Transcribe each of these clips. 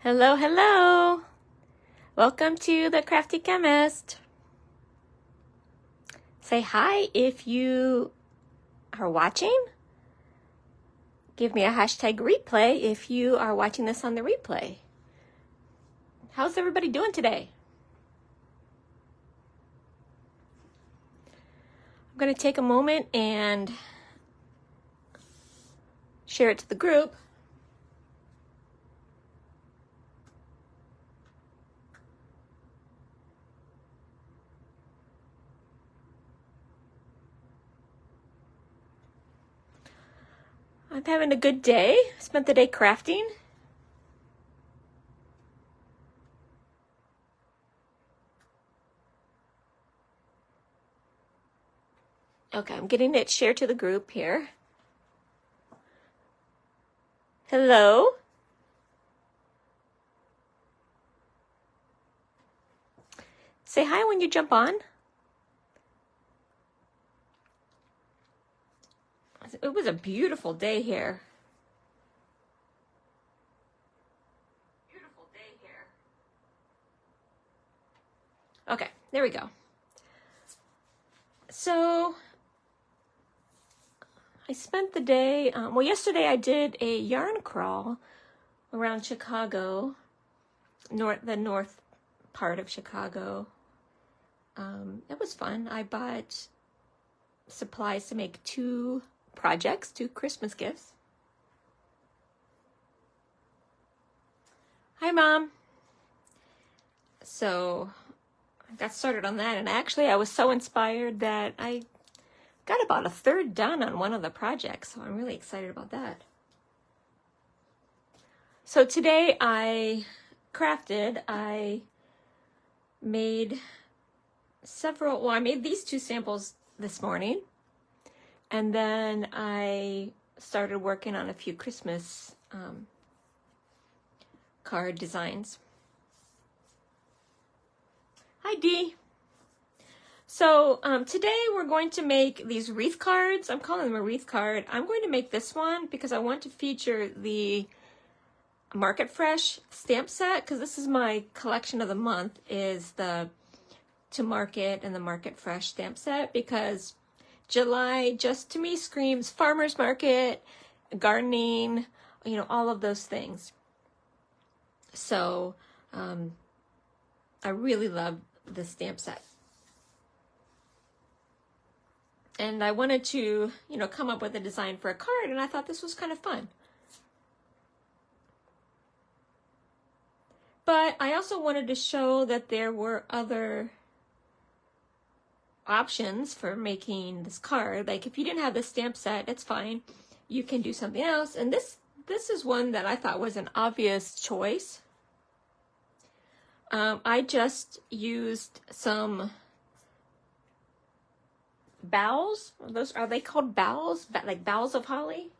Hello, hello. Welcome to the Crafty Chemist. Say hi if you are watching. Give me a hashtag replay if you are watching this on the replay. How's everybody doing today? I'm going to take a moment and share it to the group. I'm having a good day. Spent the day crafting. Okay, I'm getting it shared to the group here. Hello. Say hi when you jump on. It was a beautiful day here. Okay, there we go. So I spent the day, yesterday I did a yarn crawl around Chicago, the north part of Chicago. It was fun. I bought supplies to make two Christmas gifts. Hi, Mom. So I got started on that, and actually I was so inspired that I got about a third done on one of the projects, so I'm really excited about that. So today I made I made these two samples this morning, and then I started working on a few Christmas card designs. Hi, Dee. So today we're going to make these wreath cards. I'm calling them a wreath card. I'm going to make this one because I want to feature the Market Fresh stamp set, because this is my collection of the month, is the To Market and the Market Fresh stamp set, because July just to me screams farmers market, gardening, all of those things. So I really love the stamp set. And I wanted to, come up with a design for a card, and I thought this was kind of fun. But I also wanted to show that there were other options for making this card. Like if you didn't have the stamp set, it's fine. You can do something else. And this is one that I thought was an obvious choice. I just used some boughs. Are they called boughs? Like boughs of holly?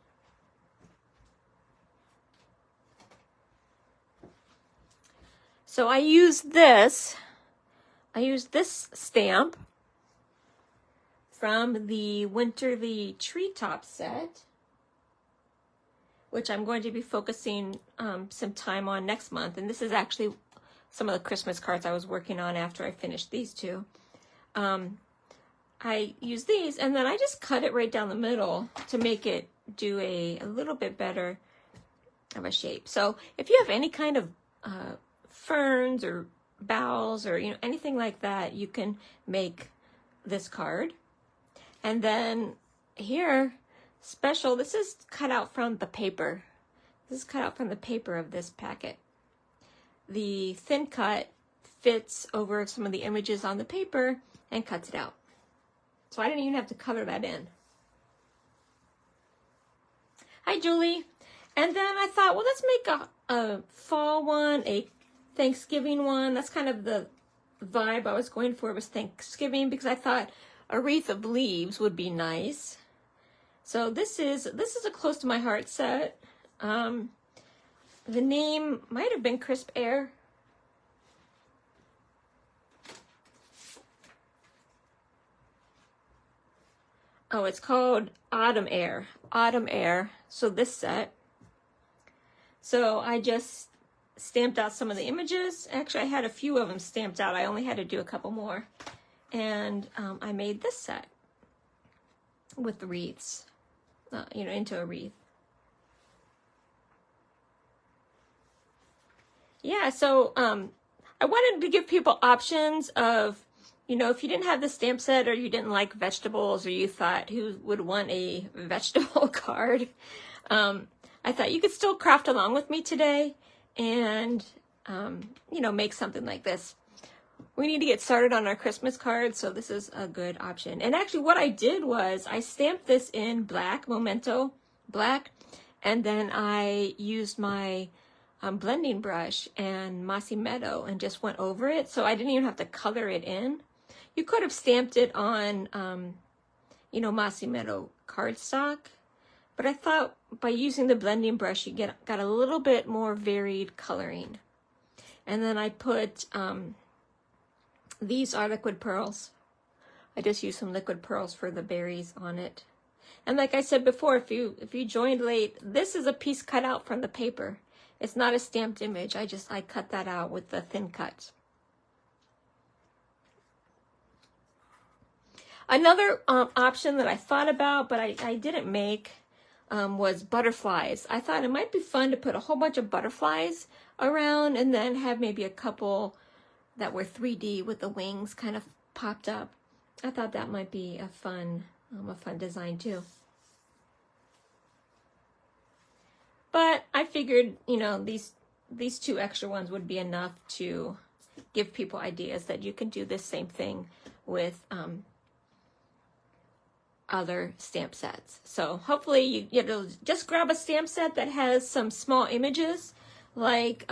So I used this stamp from the Winterly Treetop set, which I'm going to be focusing some time on next month. And this is actually some of the Christmas cards I was working on after I finished these two. I used these, and then I just cut it right down the middle to make it do a little bit better of a shape. So if you have any kind of ferns or boughs or anything like that, you can make this card. And then here, special, this is cut out from the paper. This is cut out from the paper of this packet. The thin cut fits over some of the images on the paper and cuts it out. So I didn't even have to color that in. Hi, Julie. And then I thought, well, let's make a fall one, a Thanksgiving one. That's kind of the vibe I was going for, was Thanksgiving, because I thought a wreath of leaves would be nice. So this is a close to my heart set. The name might have been Crisp Air. Oh, it's called Autumn Air. Autumn Air. So this set. So I just stamped out some of the images. Actually, I had a few of them stamped out. I only had to do a couple more. And I made this set with the wreaths, you know, into a wreath. Yeah, so I wanted to give people options of, you know, if you didn't have the stamp set, or you didn't like vegetables, or you thought who would want a vegetable card, I thought you could still craft along with me today and, you know, make something like this. We need to get started on our Christmas cards, so this is a good option. And actually what I did was I stamped this in black, Memento black, and then I used my blending brush and Mossy Meadow and just went over it, so I didn't even have to color it in. You could have stamped it on, you know, Mossy Meadow cardstock, but I thought by using the blending brush, you got a little bit more varied coloring. And then I put, these are liquid pearls. I just used some liquid pearls for the berries on it. And like I said before, if you joined late, this is a piece cut out from the paper. It's not a stamped image. I cut that out with the thin cut. Another option that I thought about, but I didn't make, was butterflies. I thought it might be fun to put a whole bunch of butterflies around and then have maybe a couple that were 3D with the wings kind of popped up. I thought that might be a fun design too. But I figured, you know, these two extra ones would be enough to give people ideas that you can do this same thing with other stamp sets. So hopefully you know, just grab a stamp set that has some small images, like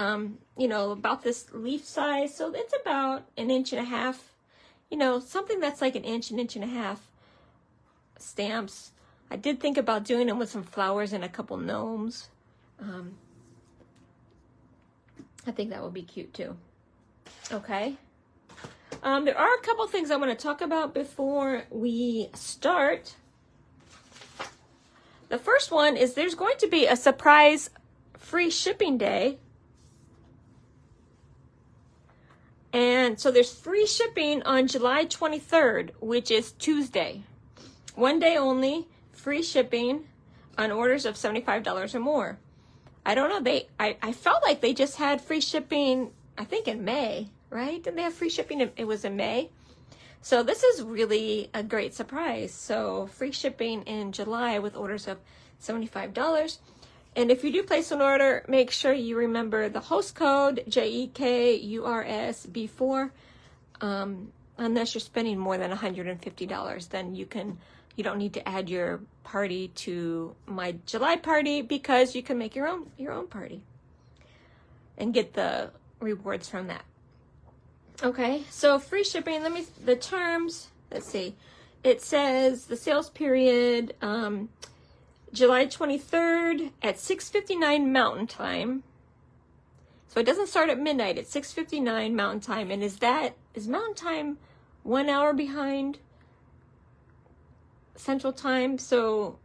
you know, about this leaf size. So it's about 1.5 inches. You know, something that's like 1 inch, 1.5 inches stamps. I did think about doing them with some flowers and a couple gnomes. I think that would be cute too. Okay. There are a couple things I want to talk about before we start. The first one is there's going to be a surprise free shipping day. And so there's free shipping on July 23rd, which is Tuesday. One day only, free shipping on orders of $75 or more. I don't know, I felt like they just had free shipping, I think in May, right? Didn't they have free shipping? It was in May. So this is really a great surprise. So free shipping in July with orders of $75. And if you do place an order, make sure you remember the host code, JEKURSB4. Unless you're spending more than $150, then you don't need to add your party to my July party, because you can make your own party and get the rewards from that. Okay, so free shipping, the terms, let's see. It says the sales period, July 23rd at 6:59 Mountain Time. So it doesn't start at midnight, it's 6:59 Mountain Time. And is Mountain Time 1 hour behind Central Time? So,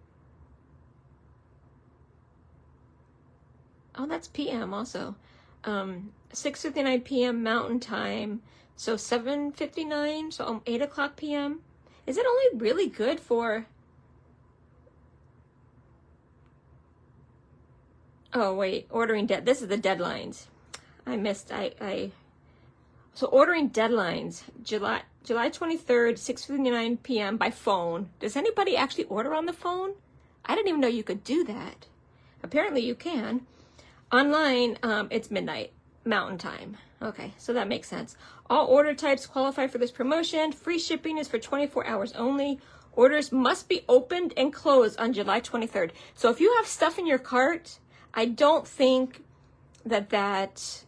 oh, that's PM also. 6:59 p.m. Mountain Time, so 7:59, so 8 o'clock p.m. Is it only really good for... Oh, wait, this is the deadlines. So ordering deadlines, July 23rd, 6:59 p.m. by phone. Does anybody actually order on the phone? I didn't even know you could do that. Apparently you can. Online, it's midnight Mountain Time. Okay, so that makes sense. All order types qualify for this promotion. Free shipping is for 24 hours only. Orders must be opened and closed on July 23rd. So if you have stuff in your cart, I don't think that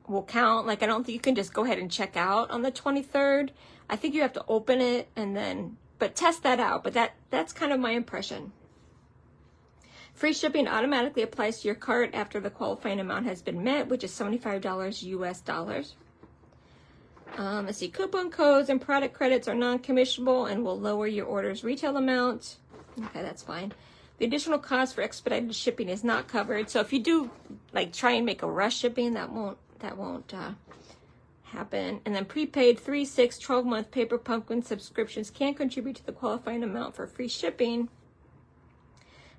will count. Like, I don't think you can just go ahead and check out on the 23rd. I think you have to open it and then, but test that out. But that's kind of my impression. Free shipping automatically applies to your cart after the qualifying amount has been met, which is $75 US dollars. Let's see, coupon codes and product credits are non-commissionable and will lower your order's retail amount. Okay, that's fine. The additional cost for expedited shipping is not covered. So if you do like try and make a rush shipping. That won't happen. And then prepaid 3, 6, 12-month Paper Pumpkin subscriptions can contribute to the qualifying amount for free shipping.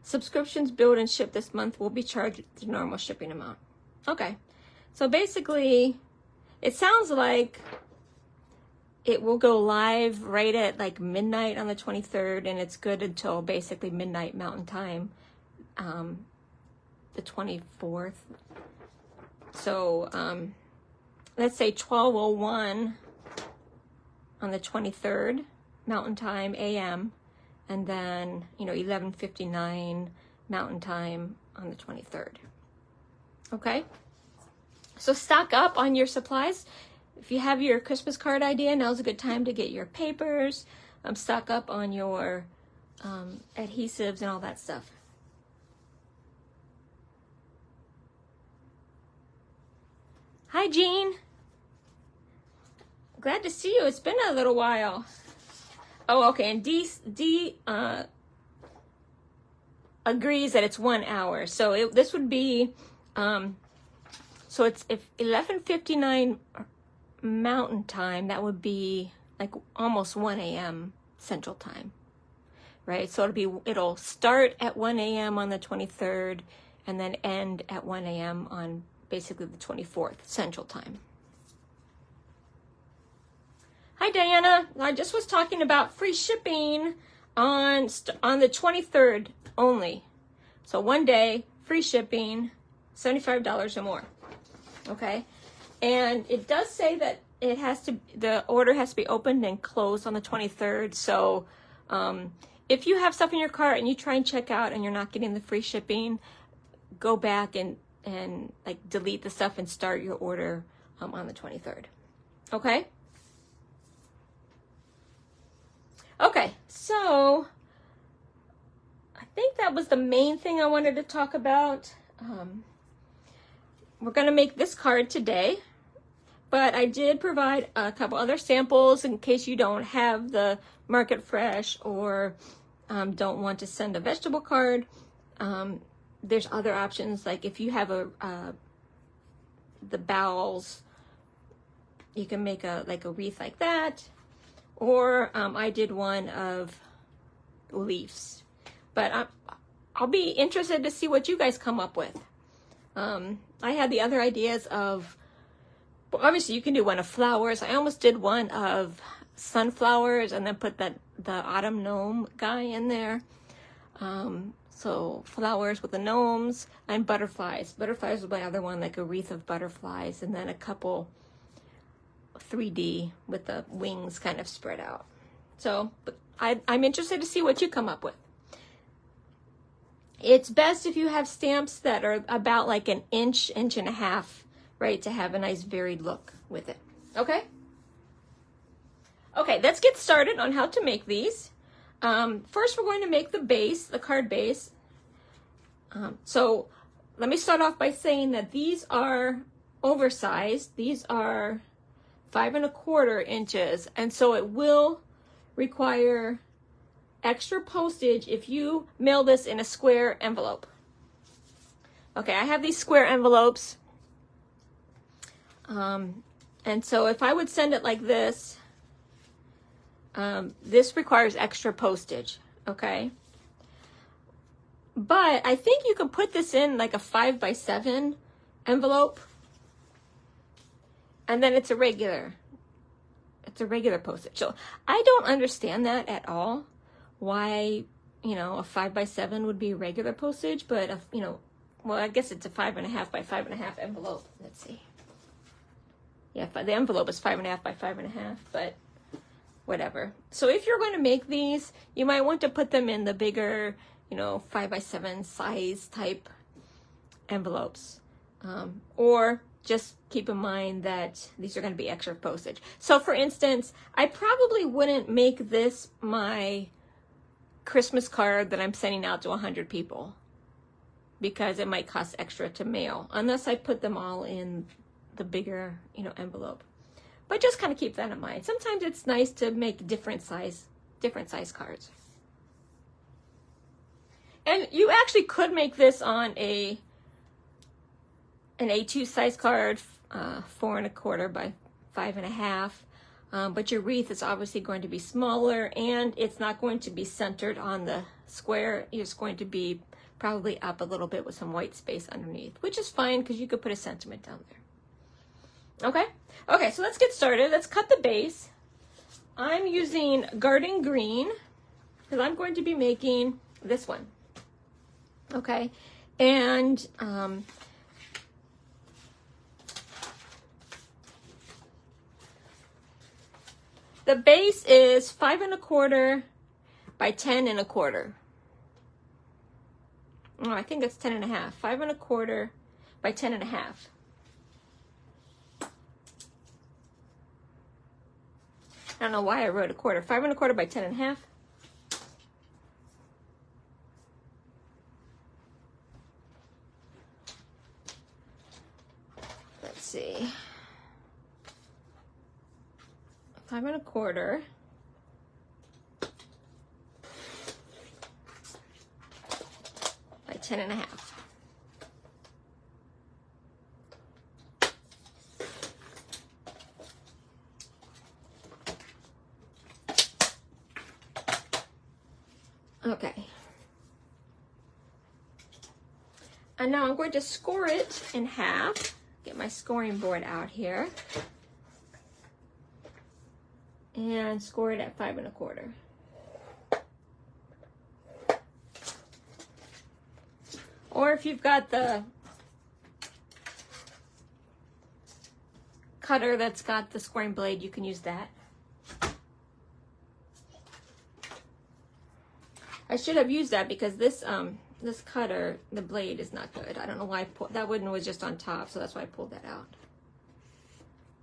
Subscriptions billed and shipped this month will be charged the normal shipping amount. Okay, so basically it sounds like it will go live right at like midnight on the 23rd, and it's good until basically midnight Mountain Time, the 24th. So let's say 12:01 on the 23rd Mountain Time AM, and then 11:59 Mountain Time on the 23rd. Okay, so stock up on your supplies. If you have your Christmas card idea, now's a good time to get your papers. Stock up on your adhesives and all that stuff. Hi, Jean. Glad to see you. It's been a little while. Oh, okay. And D agrees that it's 1 hour. So this would be, so it's if 11:59 Mountain Time, that would be like almost 1 a.m. Central Time, right? So it'll start at 1 a.m. on the 23rd and then end at 1 a.m. on basically the 24th Central Time. Hi, Diana. I just was talking about free shipping on the 23rd only. So 1 day, free shipping, $75 or more. Okay. And it does say that the order has to be opened and closed on the 23rd. So if you have stuff in your cart and you try and check out and you're not getting the free shipping, go back and like delete the stuff and start your order on the 23rd. Okay? Okay, so I think that was the main thing I wanted to talk about. We're going to make this card today, but I did provide a couple other samples in case you don't have the Market Fresh or don't want to send a vegetable card. There's other options, like if you have the bowels, you can make a wreath like that, or I did one of leaves. But I'll be interested to see what you guys come up with. I had the other ideas of, well, obviously you can do one of flowers. I almost did one of sunflowers and then put the autumn gnome guy in there. So flowers with the gnomes and butterflies. Butterflies was my other one, like a wreath of butterflies, and then a couple 3D with the wings kind of spread out. So I'm interested to see what you come up with. It's best if you have stamps that are about like an inch and a half, right, to have a nice varied look with it. Okay? Okay, let's get started on how to make these. First, we're going to make the base, the card base. So let me start off by saying that these are oversized. These are 5 1/4 inches, and so it will require extra postage if you mail this in a square envelope. Okay, I have these square envelopes, and so if I would send it like this, this requires extra postage. Okay, but I think you can put this in like a 5 by 7 envelope, and then it's a regular postage. So I don't understand that at all, why a 5 by 7 would be regular postage, but well, I guess it's a 5 1/2 by 5 1/2 envelope. Let's see. Yeah, the envelope is 5 1/2 by 5 1/2, but whatever. So if you're going to make these, you might want to put them in the bigger, 5 by 7 size type envelopes, or just keep in mind that these are going to be extra postage. So for instance, I probably wouldn't make this my Christmas card that I'm sending out to 100 people, because it might cost extra to mail, unless I put them all in the bigger, envelope. But just kind of keep that in mind. Sometimes it's nice to make different size cards. And you actually could make this on a an A2 size card, 4 1/4 by 5 1/2. But your wreath is obviously going to be smaller, and it's not going to be centered on the square. It's going to be probably up a little bit with some white space underneath, which is fine because you could put a sentiment down there. Okay? Okay, so let's get started. Let's cut the base. I'm using Garden Green because I'm going to be making this one. Okay? And the base is 5 1/4 by 10 1/4. Oh, I think it's 10 1/2. 5 1/4 by 10 1/2. I don't know why I wrote a quarter. 5 1/4 by 10 1/2. Let's see. 5 1/4 by 10 1/2. Okay. And now I'm going to score it in half. Get my scoring board out here. And score it at 5 1/4. Or if you've got the cutter that's got the scoring blade, you can use that. I should have used that because this this cutter, the blade is not good. I don't know why that one was just on top, so that's why I pulled that out.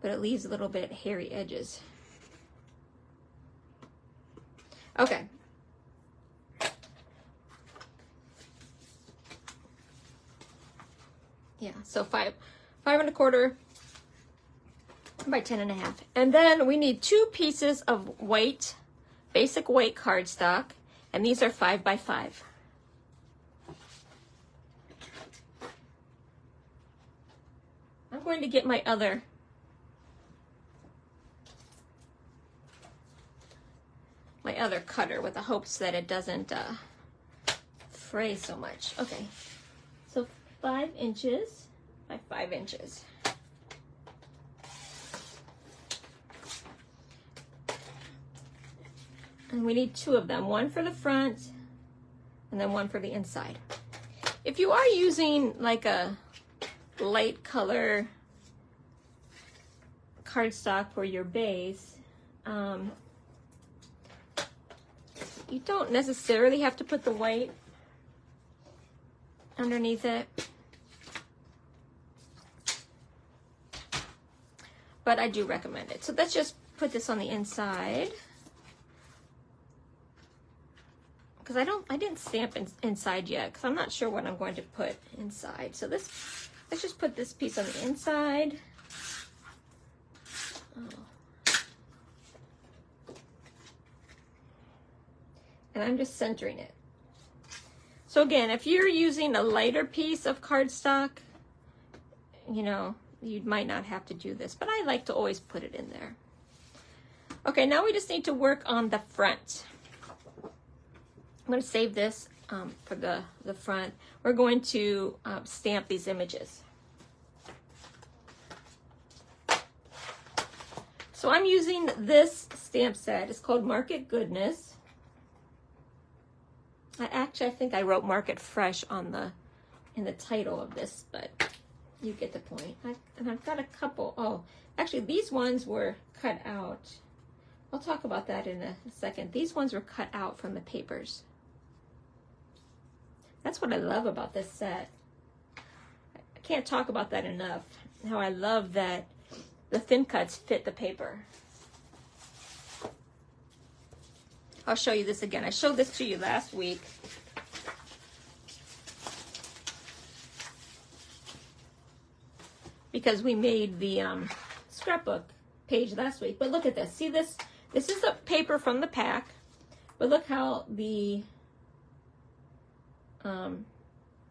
But it leaves a little bit hairy edges. Okay. Yeah, so 5 1/4 by 10 1/2. And then we need 2 pieces of white, basic white cardstock, and these are 5 by 5. I'm going to get my other cutter with the hopes that it doesn't fray so much. Okay, so 5 inches by 5 inches. And we need 2 of them, one for the front and then one for the inside. If you are using like a light color cardstock for your base, you don't necessarily have to put the white underneath it. But I do recommend it. So let's just put this on the inside. Because I didn't stamp inside yet, because I'm not sure what I'm going to put inside. So let's just put this piece on the inside. Oh. And I'm just centering it. So again, if you're using a lighter piece of cardstock, you know, you might not have to do this, but I like to always put it in there. Okay, now we just need to work on the front. I'm going to save this for the front. We're going to stamp these images. So I'm using this stamp set. It's called Market Goodness. I think I wrote Market Fresh in the title of this, but you get the point. And I've got a couple. Oh, actually these ones were cut out. I'll talk about that in a second. These ones were cut out from the papers. That's what I love about this set. I can't talk about that enough. How I love that the thin cuts fit the paper. I'll show you this again. I showed this to you last week. Because we made the scrapbook page last week. But look at this. See this? This is the paper from the pack. But look how the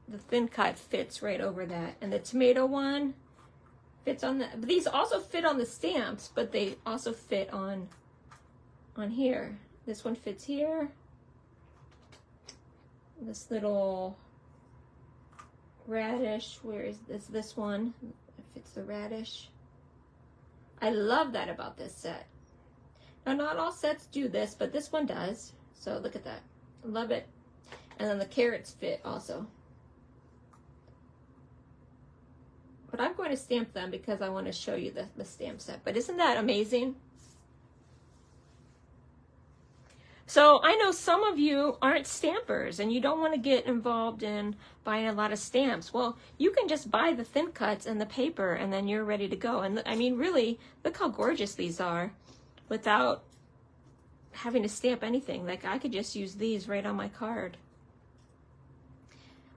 the thin cut fits right over that. And the tomato one fits on the, these also fit on the stamps, but they also fit on here. This one fits here. This little radish, where is this one? It fits the radish. I love that about this set. Now, not all sets do this, but this one does. So look at that. I love it. And then the carrots fit also. But I'm going to stamp them because I want to show you the stamp set. But isn't that amazing? So I know some of you aren't stampers and you don't want to get involved in buying a lot of stamps. Well, you can just buy the thin cuts and the paper and then you're ready to go. And I mean, really, look how gorgeous these are without having to stamp anything. Like I could just use these right on my card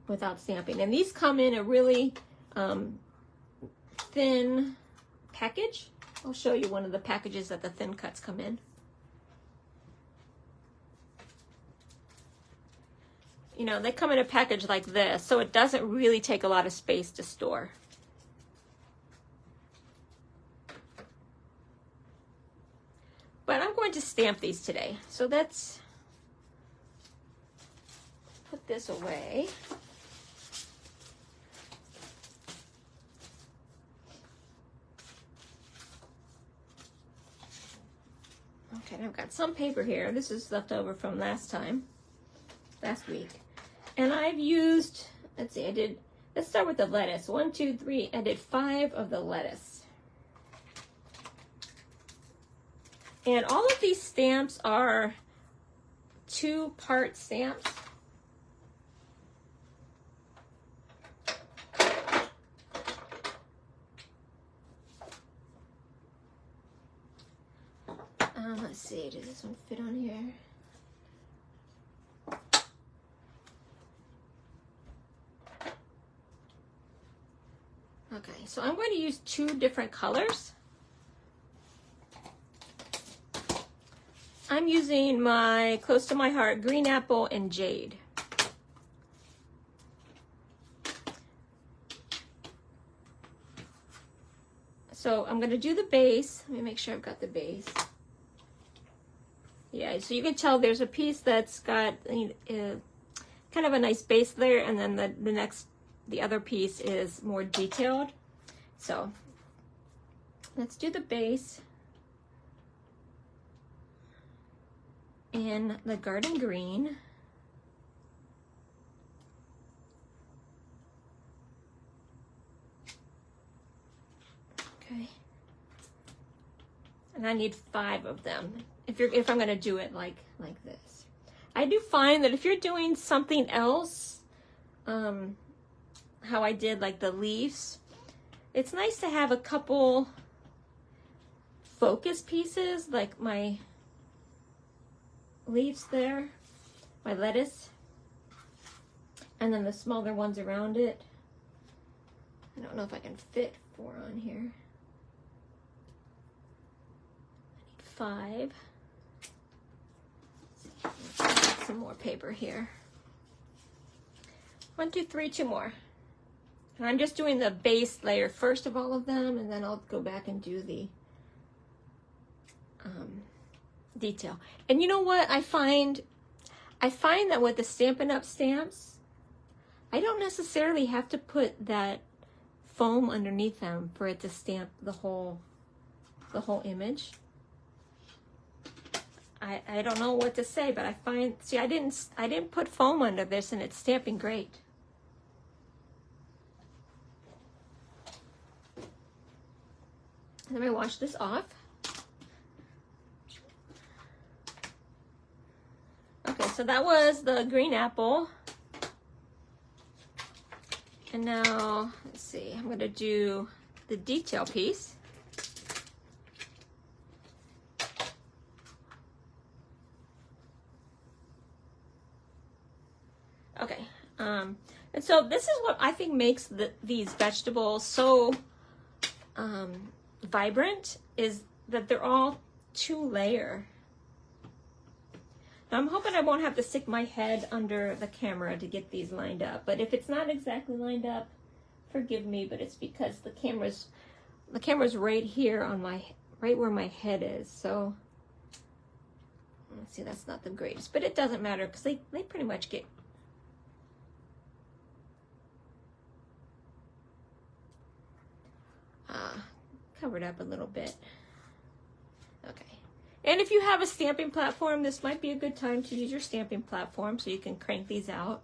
without stamping. And these come in a really thin package. I'll show you one of the packages that the thin cuts come in. You know, they come in a package like this, so it doesn't really take a lot of space to store. But I'm going to stamp these today. So let's put this away. Okay, and I've got some paper here. This is left over from last week. And I've used, let's see, let's start with the lettuce. 1, 2, 3, I did 5 of the lettuce. And all of these stamps are 2-part stamps. Let's see, does this one fit on here? Okay, so I'm going to use 2 different colors. I'm using my Close to My Heart Green Apple and Jade. So I'm going to do the base. Let me make sure I've got the base. Yeah, so you can tell there's a piece that's got kind of a nice base layer, and then the other piece is more detailed. So let's do the base in the garden green. Okay. And I need 5 of them if I'm going to do it like this. I do find that if you're doing something else, how I did like the leaves, it's nice to have a couple focus pieces, like my leaves there, my lettuce, and then the smaller ones around it. I don't know if I can fit 4 on here. I need 5. Some more paper here. 1, 2, 3, 2 more. And I'm just doing the base layer first of all of them, and then I'll go back and do the detail. And you know what I find? I find that with the Stampin' Up! Stamps, I don't necessarily have to put that foam underneath them for it to stamp the whole image. I don't know what to say, but I find, see, I didn't put foam under this, and it's stamping great. Let me wash this off. Okay, so that was the green apple. And now, let's see, I'm going to do the detail piece. Okay, and so this is what I think makes these vegetables so vibrant, is that they're all 2-layer. I'm hoping I won't have to stick my head under the camera to get these lined up. But if it's not exactly lined up, forgive me, but it's because the camera's right here on right where my head is. So let's see, that's not the greatest, but it doesn't matter because they pretty much get covered up a little bit. Okay. And if you have a stamping platform, this might be a good time to use your stamping platform so you can crank these out.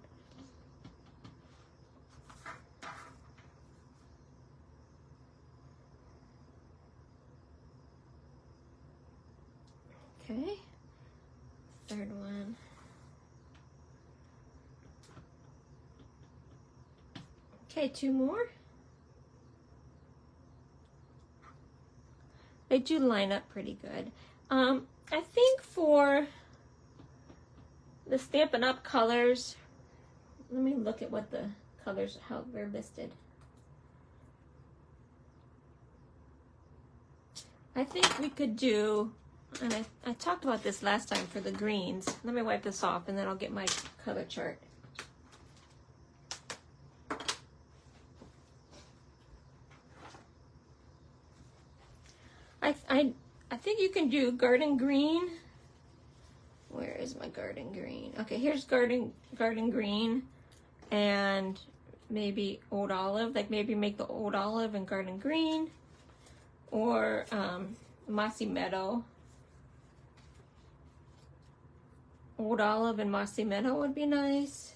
Okay. Third one. Okay, 2 more. They do line up pretty good. I think for the Stampin' Up! Colors, let me look at what the colors, how they're listed. I think we could do, and I talked about this last time for the greens. Let me wipe this off and then I'll get my color chart. I think you can do garden green. Where is my garden green? Okay, here's garden green and maybe old olive. Like maybe make the old olive and garden green, or mossy meadow. Old olive and mossy meadow would be nice.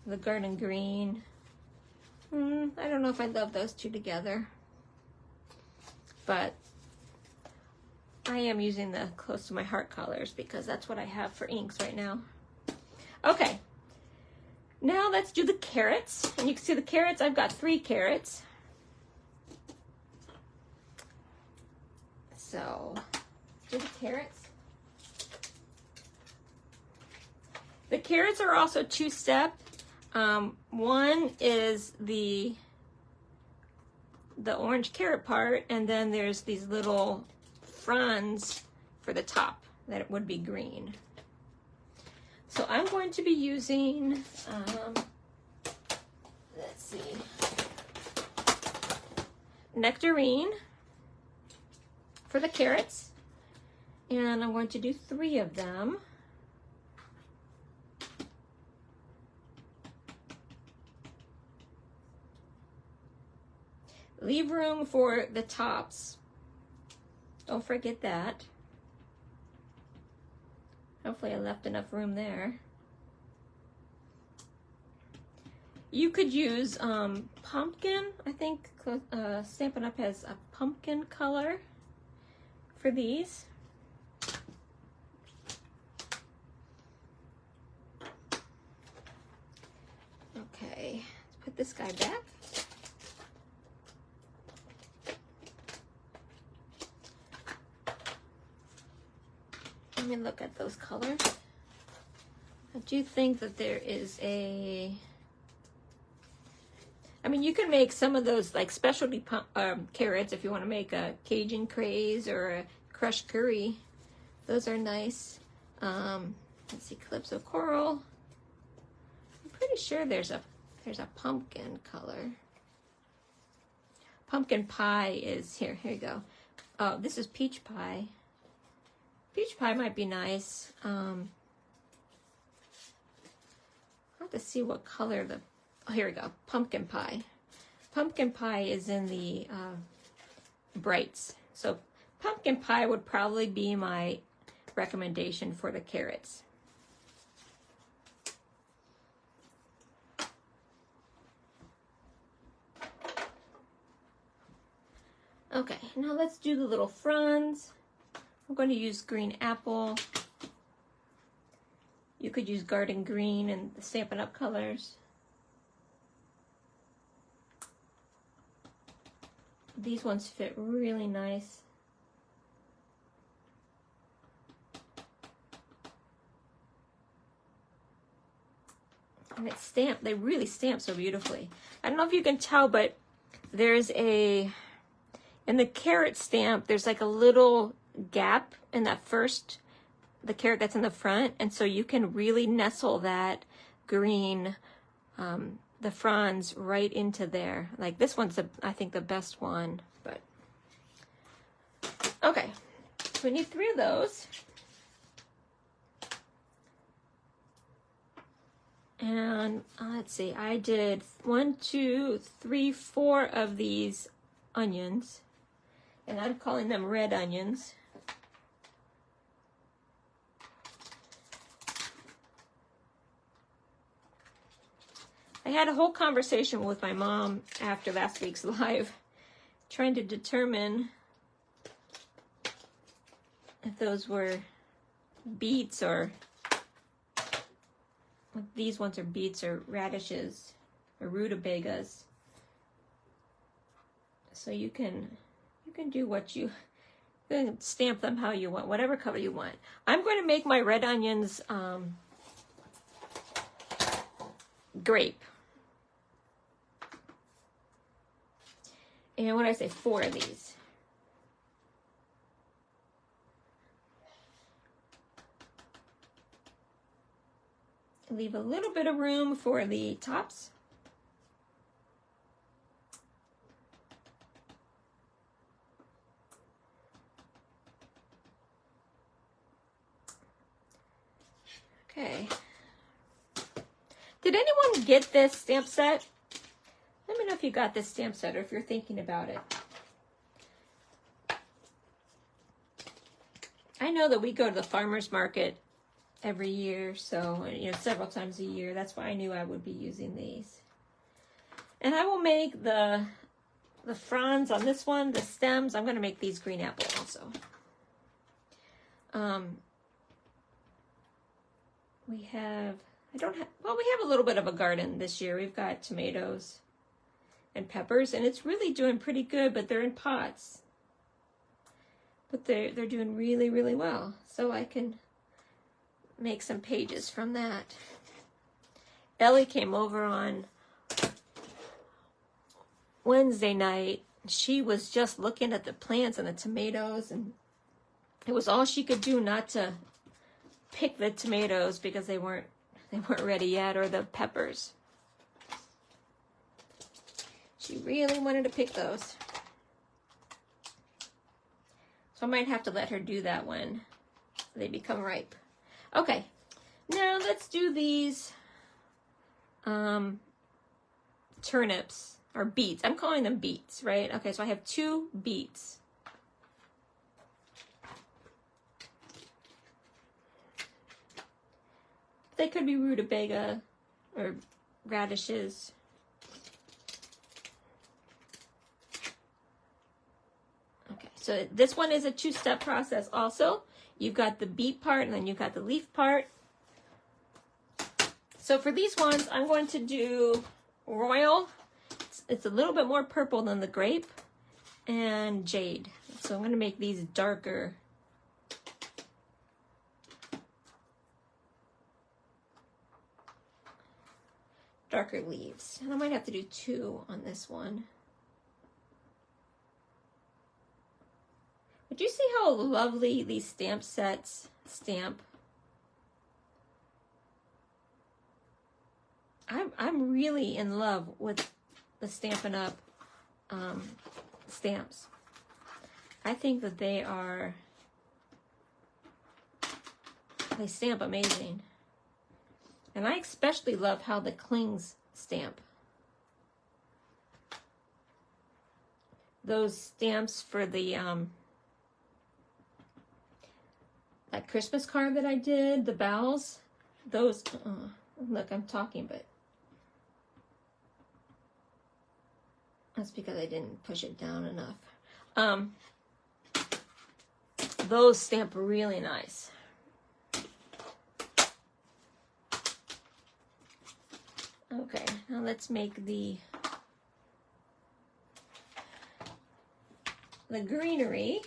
The garden green. I don't know if I love those two together. But I am using the close to my heart colors because that's what I have for inks right now. Okay, now let's do the carrots. And you can see the carrots, I've got 3 carrots. So, do the carrots. The carrots are also 2-step. One is the orange carrot part, and then there's these little fronds for the top that it would be green. So I'm going to be using, let's see, nectarine for the carrots, and I'm going to do 3 of them. Leave room for the tops. Don't forget that. Hopefully I left enough room there. You could use pumpkin. I think Stampin' Up! Has a pumpkin color for these. Okay, let's put this guy back. Let me look at those colors. I do think that there is a, I mean, you can make some of those like specialty carrots if you want to make a Cajun craze or a crushed curry. Those are nice. Let's see, Calypso Coral. I'm pretty sure there's a pumpkin color. Pumpkin pie is here. Here you go. Oh, this is peach pie. Peach pie might be nice. I'll have to see what color the, oh, here we go, pumpkin pie. Pumpkin pie is in the brights. So pumpkin pie would probably be my recommendation for the carrots. Okay, now let's do the little fronds. I'm going to use green apple. You could use garden green and the Stampin' Up! Colors. These ones fit really nice. And it's stamped, they really stamp so beautifully. I don't know if you can tell, but there's a, in the carrot stamp, there's like a little gap in that first the carrot that's in the front, and so you can really nestle that green, the fronds right into there. Like this one's, I think, the best one, but okay. So we need 3 of those. And let's see, I did 1, 2, 3, 4 of these onions, and I'm calling them red onions. I had a whole conversation with my mom after last week's live, trying to determine if those were beets or these ones are beets or radishes or rutabagas. So you can do what you can stamp them how you want, whatever color you want. I'm going to make my red onions grape. And what did I say? 4 of these. Leave a little bit of room for the tops. Okay. Did anyone get this stamp set? Let me know if you got this stamp set or if you're thinking about it. I know that we go to the farmer's market every year, so, you know, several times a year. That's why I knew I would be using these. And I will make the fronds on this one, the stems. I'm going to make these green apple also. We have, we have a little bit of a garden this year. We've got tomatoes and peppers, and it's really doing pretty good, but they're in pots. But they're doing really, really well. So I can make some pages from that. Ellie came over on Wednesday night. She was just looking at the plants and the tomatoes, and it was all she could do not to pick the tomatoes because they weren't ready yet, or the peppers. She really wanted to pick those. So I might have to let her do that when they become ripe. Okay, now let's do these turnips, or beets. I'm calling them beets, right? Okay, so I have 2 beets. They could be rutabaga or radishes. Okay, so this one is a 2-step process also. You've got the beet part and then you've got the leaf part. So for these ones, I'm going to do royal. It's a little bit more purple than the grape, and jade. So I'm going to make these darker. Darker leaves. And I might have to do 2 on this one. But you see how lovely these stamp sets stamp? I'm really in love with the Stampin' Up! Stamps. I think that they stamp amazing. And I especially love how the clings stamp. Those stamps for the that Christmas card that I did, the bells, those, look, I'm talking, but that's because I didn't push it down enough. Those stamp really nice. Okay, now let's make the greenery.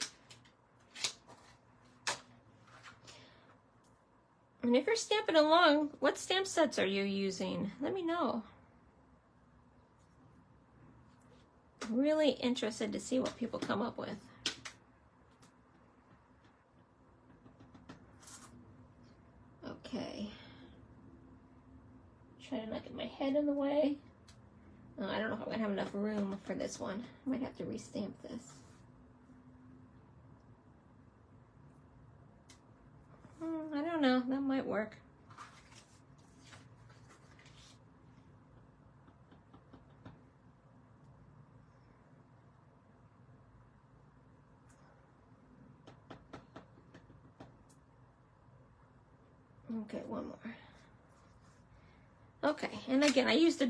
And if you're stamping along, what stamp sets are you using? Let me know. I'm really interested to see what people come up with. head in the way. Oh, I don't know if I'm going to have enough room for this one. I might have to restamp this. I don't know. That might work. Okay, one more. Okay, and again, I used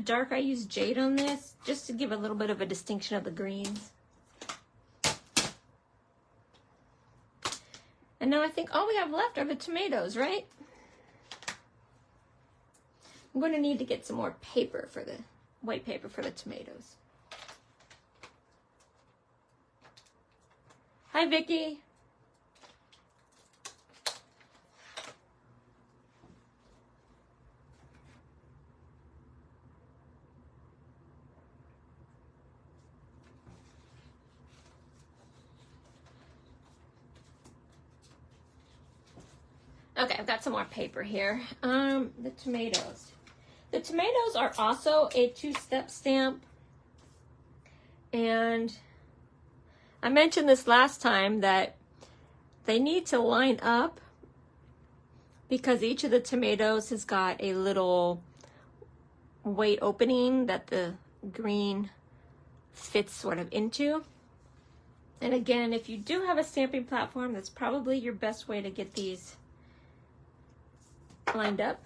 jade on this just to give a little bit of a distinction of the greens. And now I think all we have left are the tomatoes, right? I'm going to need to get some more paper for the white paper for the tomatoes. Hi, Vicky. Okay, I've got some more paper here. The tomatoes. The tomatoes are also a two-step stamp. And I mentioned this last time that they need to line up because each of the tomatoes has got a little white opening that the green fits sort of into. And again, if you do have a stamping platform, that's probably your best way to get these lined up.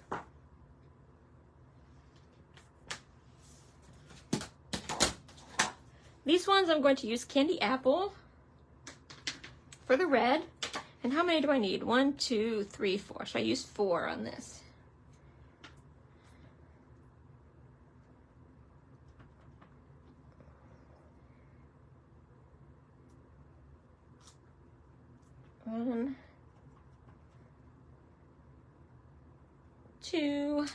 These ones I'm going to use candy apple for the red. And how many do I need? 1, 2, 3, 4. So I used 4 on this. One, 2,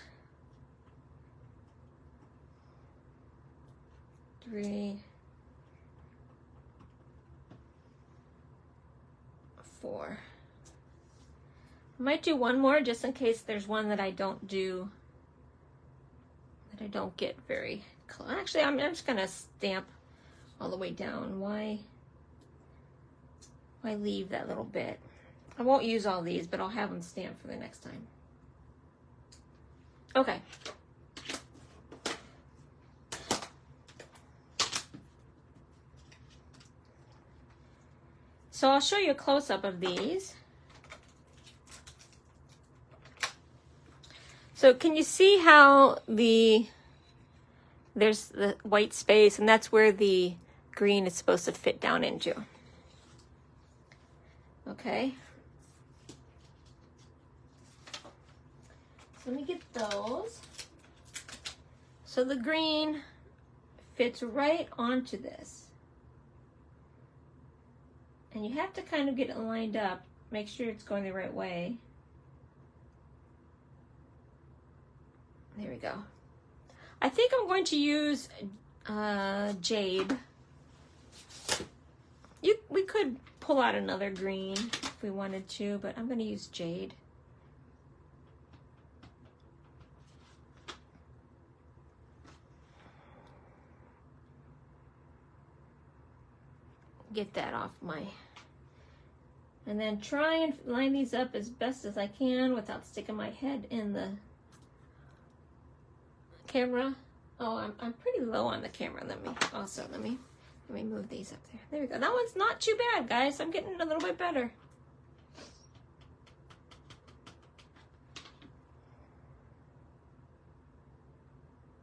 3, 4. I might do one more just in case there's one that I don't do, that I don't get very close. Actually, I'm just gonna stamp all the way down. Why leave that little bit? I won't use all these, but I'll have them stamped for the next time. Okay. So I'll show you a close-up of these. So can you see how there's the white space, and that's where the green is supposed to fit down into. Okay. So let me get those. So the green fits right onto this. And you have to kind of get it lined up, make sure it's going the right way. There we go. I think I'm going to use jade. We could pull out another green if we wanted to, but I'm going to use jade. Get that off my, and then try and line these up as best as I can without sticking my head in the camera. Oh, I'm pretty low on the camera. Let me move these up there. There we go. That one's not too bad, guys. I'm getting a little bit better.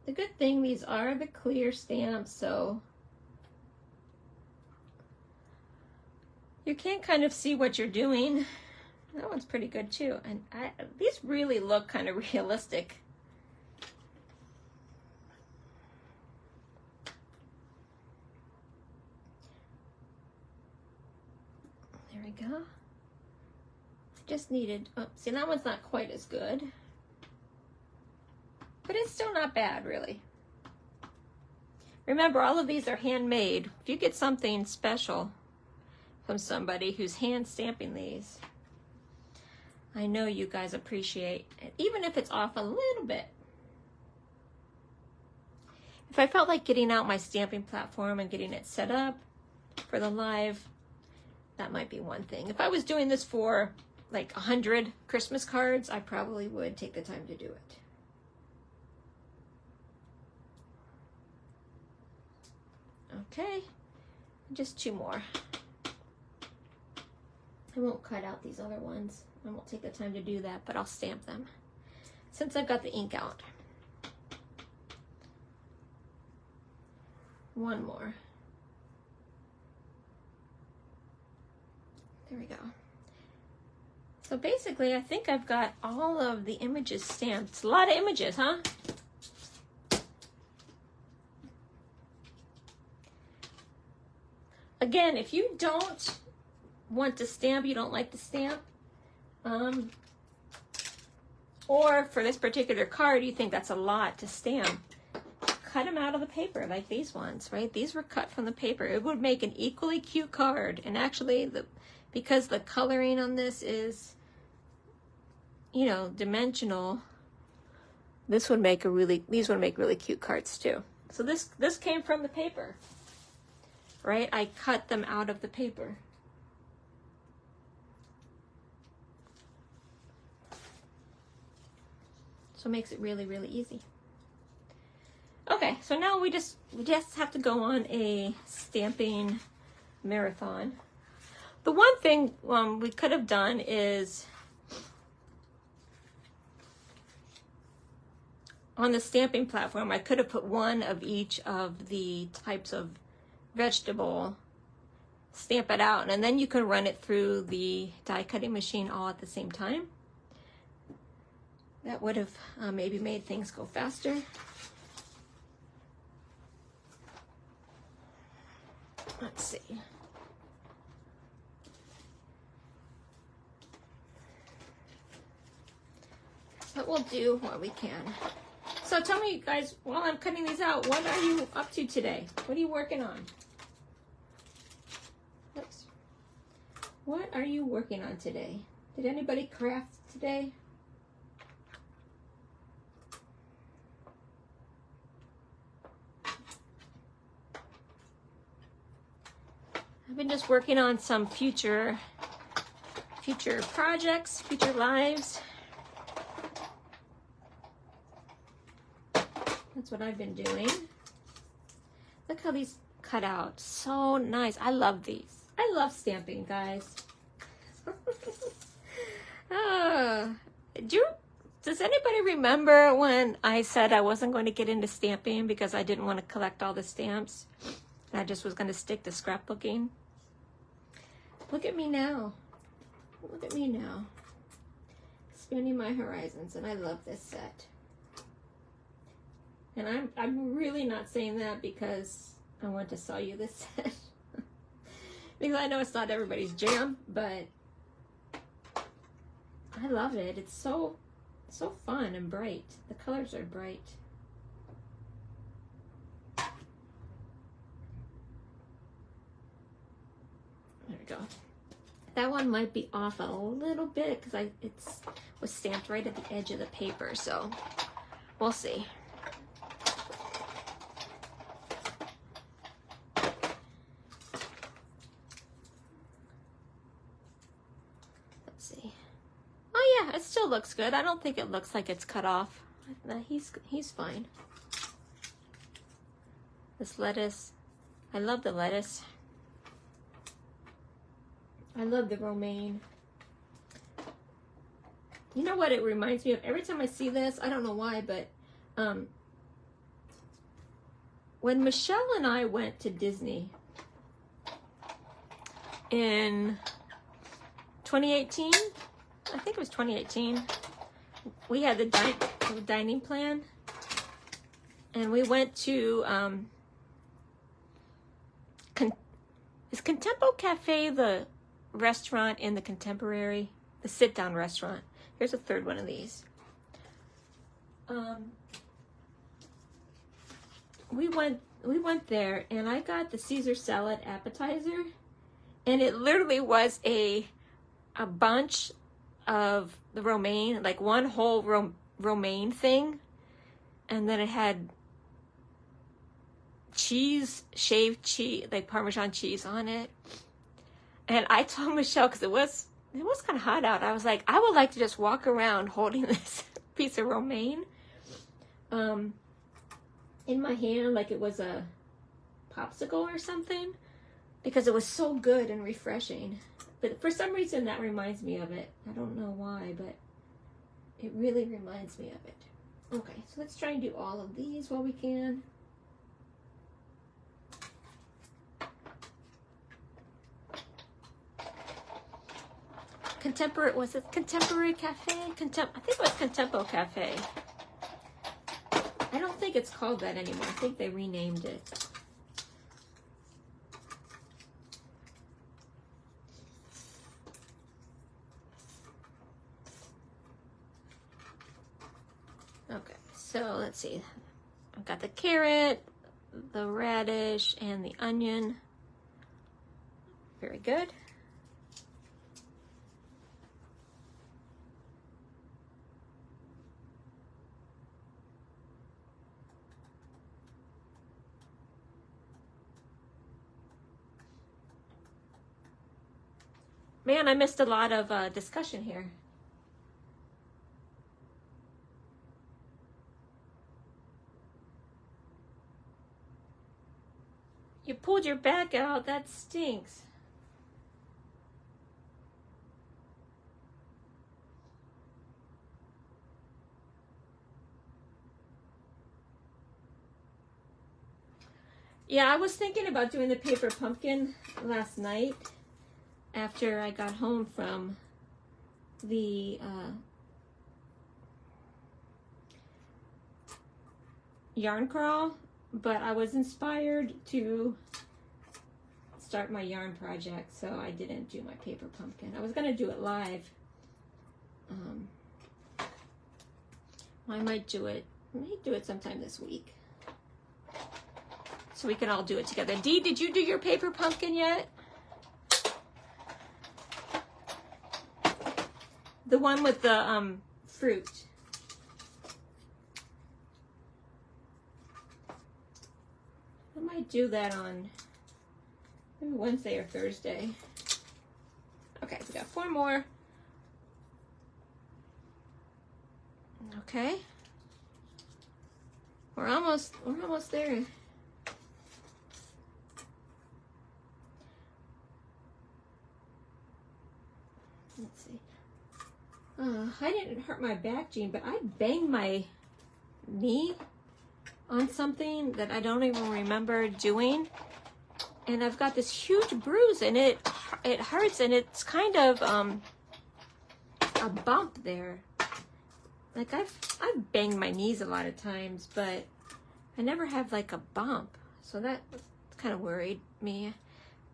The good thing, these are the clear stamps, so you can kind of see what you're doing. That one's pretty good too. And these really look kind of realistic. There we go. Just needed, oh, see, that one's not quite as good. But it's still not bad, really. Remember, all of these are handmade. If you get something special from somebody who's hand stamping these, I know you guys appreciate it, even if it's off a little bit. If I felt like getting out my stamping platform and getting it set up for the live, that might be one thing. If I was doing this for like 100 Christmas cards, I probably would take the time to do it. Okay, just 2 more. I won't cut out these other ones. I won't take the time to do that, but I'll stamp them since I've got the ink out. 1 more. There we go. So basically, I think I've got all of the images stamped. It's a lot of images, huh? Again, if you don't want to stamp, you don't like to stamp, or for this particular card, you think that's a lot to stamp, cut them out of the paper like these ones, right? These were cut from the paper. It would make an equally cute card. And actually, because the coloring on this is, you know, dimensional, these would make really cute cards too. So this came from the paper, right? I cut them out of the paper. So it makes it really, really easy. Okay, so now we just have to go on a stamping marathon. The one thing we could have done is on the stamping platform, I could have put one of each of the types of vegetable, stamp it out, and then you can run it through the die cutting machine all at the same time. That would have maybe made things go faster. Let's see. But we'll do what we can. So tell me, guys, while I'm cutting these out, what are you up to today? What are you working on? Oops. What are you working on today? Did anybody craft today? I've been just working on some future projects, future lives. That's what I've been doing. Look how these cut out. So nice. I love these. I love stamping, guys. Does anybody remember when I said I wasn't going to get into stamping because I didn't want to collect all the stamps? I just was going to stick to scrapbooking. Look at me now. Look at me now. Expanding my horizons, and I love this set. And I'm really not saying that because I want to sell you this set. Because I know it's not everybody's jam, but I love it. It's so fun and bright. The colors are bright. There we go. That one might be off a little bit because it was stamped right at the edge of the paper, so we'll see. Let's see. Oh yeah, it still looks good. I don't think it looks like it's cut off. He's fine. This lettuce, I love the lettuce. I love the romaine. You know what it reminds me of? Every time I see this, I don't know why, but when Michelle and I went to Disney in 2018, I think it was 2018, we had the dining plan, and we went to, is Contempo Cafe the restaurant in the Contemporary, the sit-down restaurant? Here's a third one of these. We went there, and I got the Caesar salad appetizer, and it literally was a bunch of the romaine, like one whole romaine thing, and then it had cheese, shaved cheese, like Parmesan cheese on it. And I told Michelle, because it was kind of hot out, I was like, I would like to just walk around holding this piece of romaine in my hand like it was a popsicle or something, because it was so good and refreshing. But for some reason that reminds me of it. I don't know why, but it really reminds me of it. Okay, so let's try and do all of these while we can. Contemporary, was it Contemporary Cafe? I think it was Contempo Cafe. I don't think it's called that anymore. I think they renamed it. Okay, so let's see. I've got the carrot, the radish, and the onion. Very good. Man, I missed a lot of discussion here. You pulled your back out. That stinks. Yeah, I was thinking about doing the paper pumpkin last night after I got home from the yarn crawl, but I was inspired to start my yarn project, so I didn't do my paper pumpkin. I was going to do it live. I might do it sometime this week, so we can all do it together. Dee, did you do your paper pumpkin yet? The one with the fruit. I might do that on maybe Wednesday or Thursday. Okay, we got 4 more. Okay. We're almost there. Let's see. I didn't hurt my back, Jean, but I banged my knee on something that I don't even remember doing. And I've got this huge bruise, and it hurts, and it's kind of a bump there. Like I've banged my knees a lot of times, but I never have like a bump. So that kind of worried me.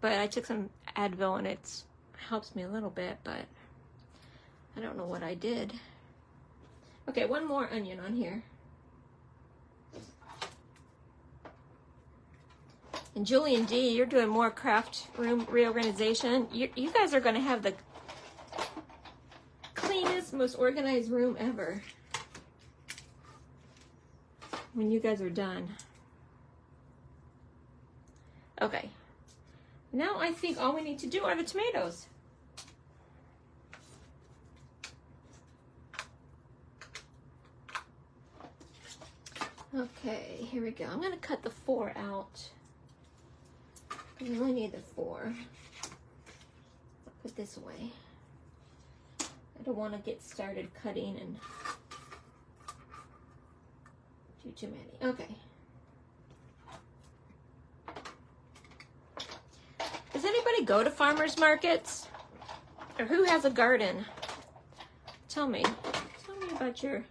But I took some Advil, and it helps me a little bit, but I don't know what I did. Okay, 1 more onion on here. And Julie and Dee, you're doing more craft room reorganization. You guys are going to have the cleanest, most organized room ever when you guys are done. Okay. Now I think all we need to do are the tomatoes. Okay, here we go. I'm going to cut the 4 out. I only need the 4. I'll put this away. I don't want to get started cutting and do too many. Okay. Does anybody go to farmers markets? Or who has a garden? Tell me. Tell me about your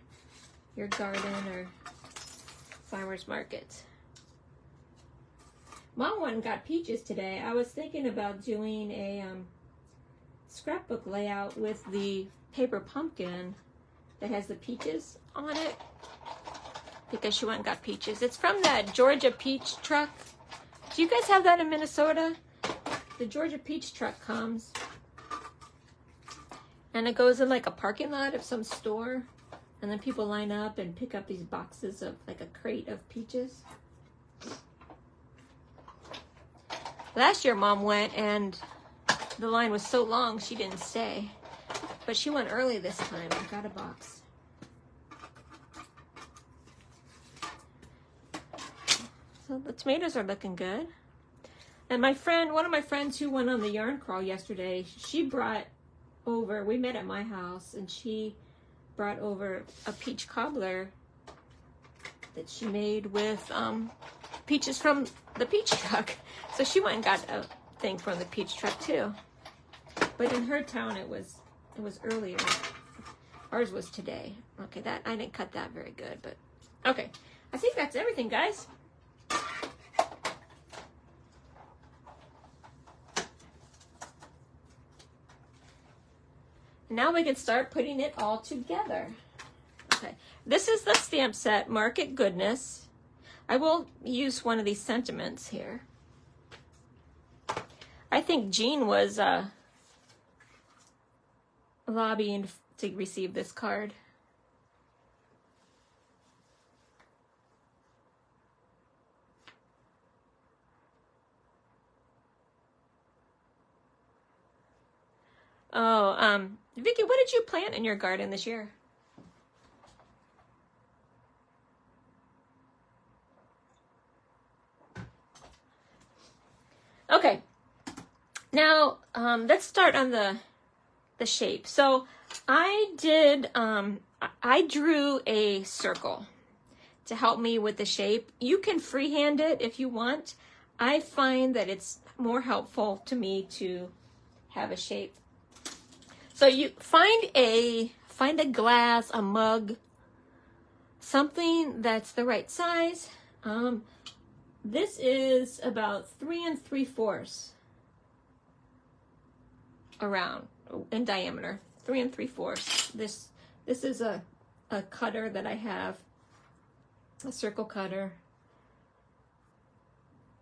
garden or farmers markets. Mom went and got peaches today. I was thinking about doing a scrapbook layout with the paper pumpkin that has the peaches on it, because she went and got peaches. It's from that Georgia peach truck. Do you guys have that in Minnesota? The Georgia peach truck comes and it goes in like a parking lot of some store, and then people line up and pick up these boxes of like a crate of peaches. Last year Mom went and the line was so long she didn't stay. But she went early this time. I got a box. So the tomatoes are looking good. And my friend, one of my friends who went on the yarn crawl yesterday, she brought over, we met at my house, and she brought over a peach cobbler that she made with peaches from the peach truck. So she went and got a thing from the peach truck too. But in her town it was earlier. Ours was today. Okay, that I didn't cut that very good, but okay. I think that's everything, guys. Now we can start putting it all together. Okay, this is the stamp set, Market Goodness. I will use one of these sentiments here. I think Jean was lobbying to receive this card. Oh, Vicki, what did you plant in your garden this year? Okay, now let's start on the shape. So I did, I drew a circle to help me with the shape. You can freehand it if you want. I find that it's more helpful to me to have a shape. So you find a glass, a mug, something that's the right size. This is about 3 3/4 around in diameter, 3 3/4. This is a cutter that I have, a circle cutter.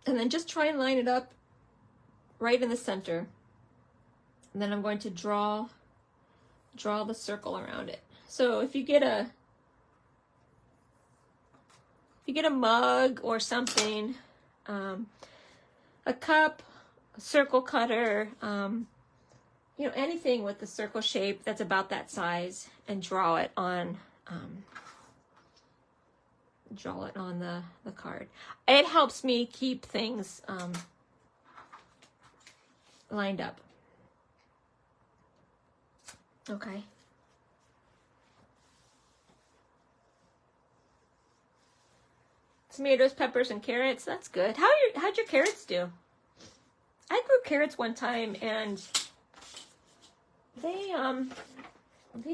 And then just try and line it up right in the center. And then I'm going to draw the circle around it. So if you get a mug or something, a cup, a circle cutter, you know, anything with the circle shape that's about that size, and draw it on the card. It helps me keep things lined up. Okay. Tomatoes, peppers, and carrots. That's good. How'd your carrots do? I grew carrots one time and they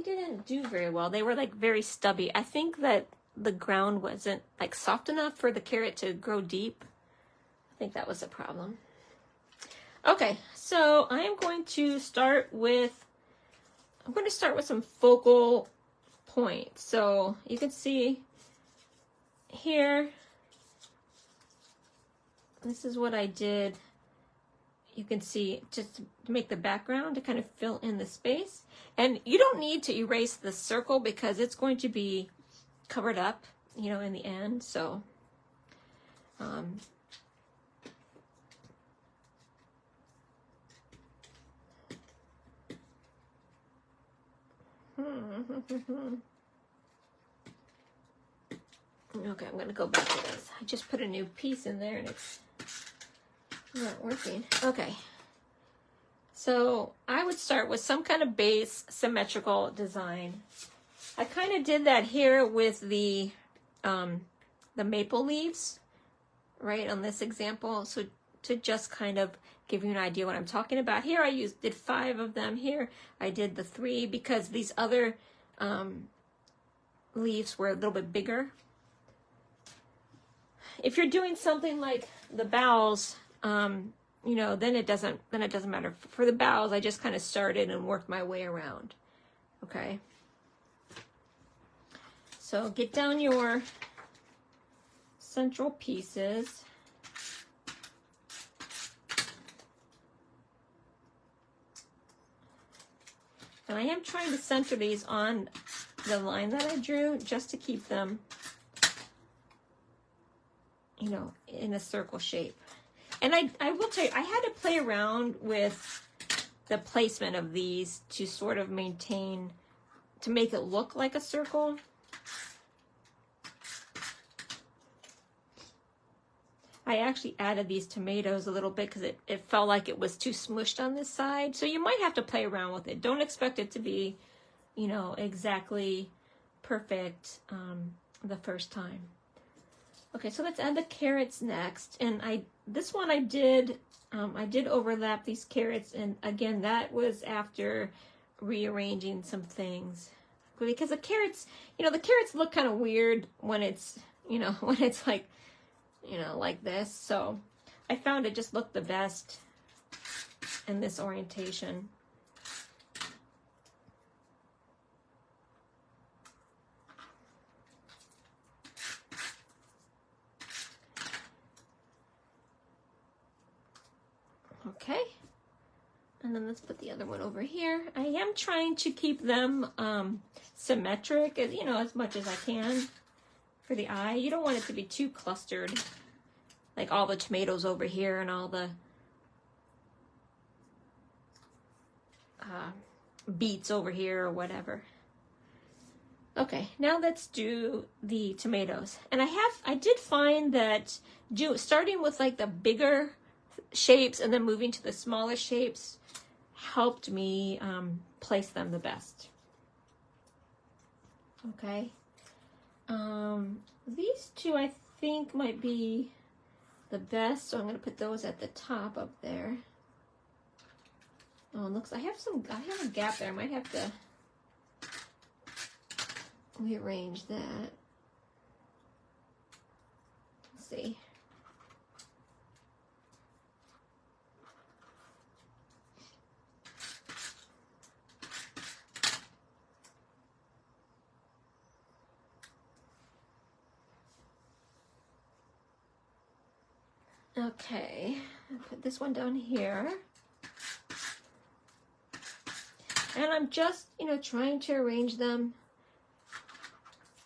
didn't do very well. They were like very stubby. I think that the ground wasn't like soft enough for the carrot to grow deep. I think that was a problem. Okay, so I am going to start with some focal points. So you can see here, this is what I did. You can see just to make the background to kind of fill in the space. And you don't need to erase the circle because it's going to be covered up, you know, in the end. So okay, I'm going to go back to this. I just put a new piece in there and it's not working. Okay. So I would start with some kind of base symmetrical design. I kind of did that here with the maple leaves, right, on this example. So to just kind of give you an idea what I'm talking about. Here I did 5 of them. Here I did the 3 because these other leaves were a little bit bigger. If you're doing something like the boughs, you know, then it doesn't matter. For the boughs, I just kind of started and worked my way around. Okay. So get down your central pieces. And I am trying to center these on the line that I drew just to keep them, you know, in a circle shape. And I will tell you, I had to play around with the placement of these to sort of maintain, to make it look like a circle. I actually added these tomatoes a little bit because it felt like it was too smushed on this side. So you might have to play around with it. Don't expect it to be, you know, exactly perfect the first time. Okay, so let's add the carrots next. And this one I did overlap these carrots, and again, that was after rearranging some things. Because the carrots, you know, the carrots look kind of weird when it's, you know, when it's like, you know, like this. So I found it just looked the best in this orientation. Okay, and then let's put the other one over here. I am trying to keep them symmetric, as you know, as much as I can for the eye. You don't want it to be too clustered, like all the tomatoes over here and all the beets over here or whatever. Okay, now let's do the tomatoes. And I did find that starting with like the bigger shapes and then moving to the smaller shapes helped me place them the best. Okay. These two I think might be the best, so I'm going to put those at the top up there. Oh, it looks, I have a gap there. I might have to rearrange that. Let's see. Okay, I'll put this one down here. And I'm just, you know, trying to arrange them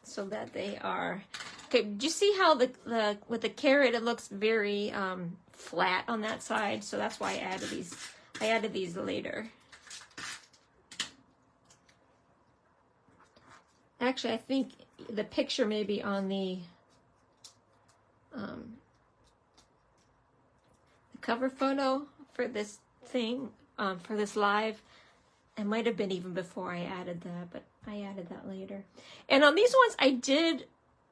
so that they are, okay, do you see how with the carrot it looks very flat on that side? So that's why I added these later. Actually, I think the picture may be on the cover photo for this thing, for this live. It might have been even before I added that, but I added that later. And on these ones,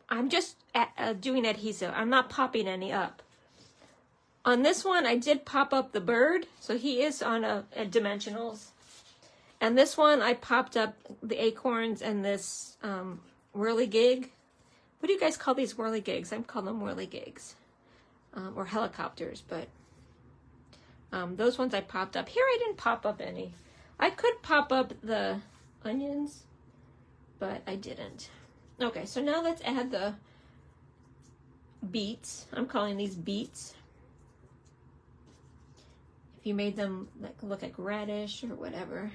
I'm just doing adhesive. I'm not popping any up. On this one, I did pop up the bird, so he is on a dimensionals. And this one, I popped up the acorns and this whirligig. What do you guys call these whirligigs? I call them whirligigs, or helicopters, but those ones I popped up. Here I didn't pop up any. I could pop up the onions, but I didn't. Okay, so now let's add the beets. I'm calling these beets. If you made them look like radish or whatever.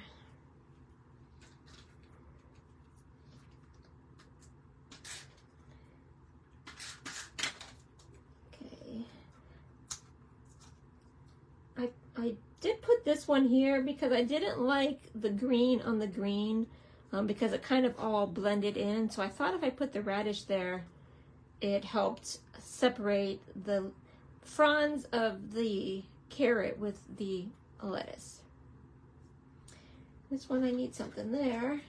I did put this one here because I didn't like the green on the green because it kind of all blended in. So I thought if I put the radish there, it helped separate the fronds of the carrot with the lettuce. This one I need something there.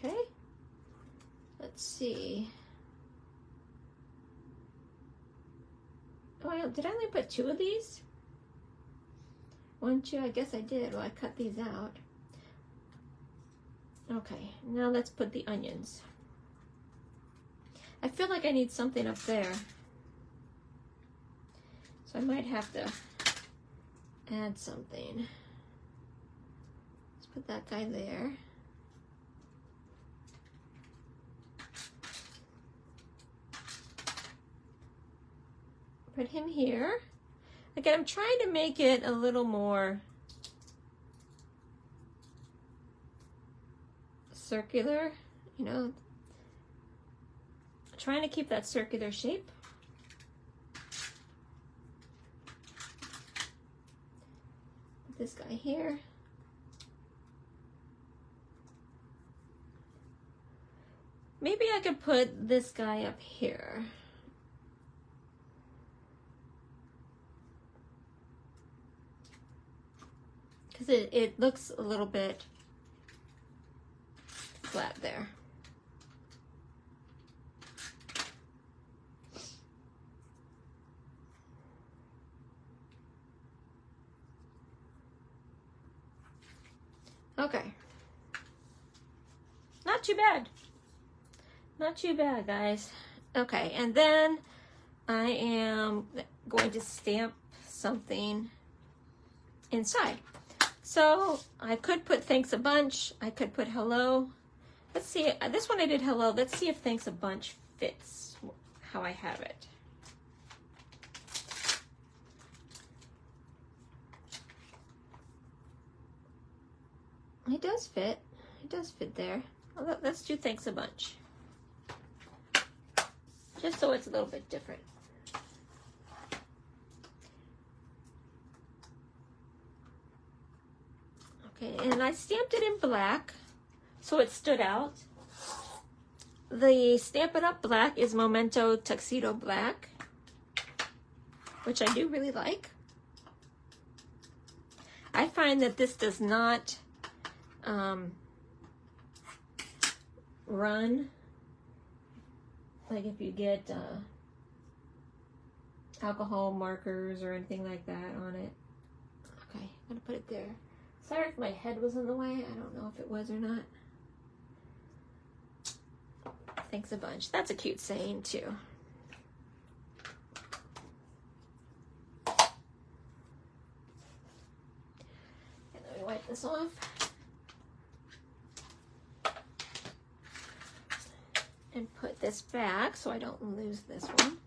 Okay, let's see. Oh, did I only put 2 of these? 1, 2, I guess I did. Well, I cut these out. Okay, now let's put the onions. I feel like I need something up there. So I might have to add something. Let's put that guy there. Put him here. Again, I'm trying to make it a little more circular, you know, trying to keep that circular shape. Put this guy here. Maybe I could put this guy up here. Because it looks a little bit flat there. Okay. Not too bad. Not too bad, guys. Okay, and then I am going to stamp something inside. So I could put thanks a bunch. I could put hello. Let's see. This one I did hello. Let's see if thanks a bunch fits how I have it. It does fit. It does fit there. Let's do thanks a bunch. Just so it's a little bit different. Okay, and I stamped it in black so it stood out. The Stampin' Up! Black is Memento Tuxedo Black, which I do really like. I find that this does not run. Like if you get alcohol markers or anything like that on it. Okay, I'm gonna put it there. Sorry if my head was in the way. I don't know if it was or not. Thanks a bunch. That's a cute saying too. And let me wipe this off. And put this back so I don't lose this one.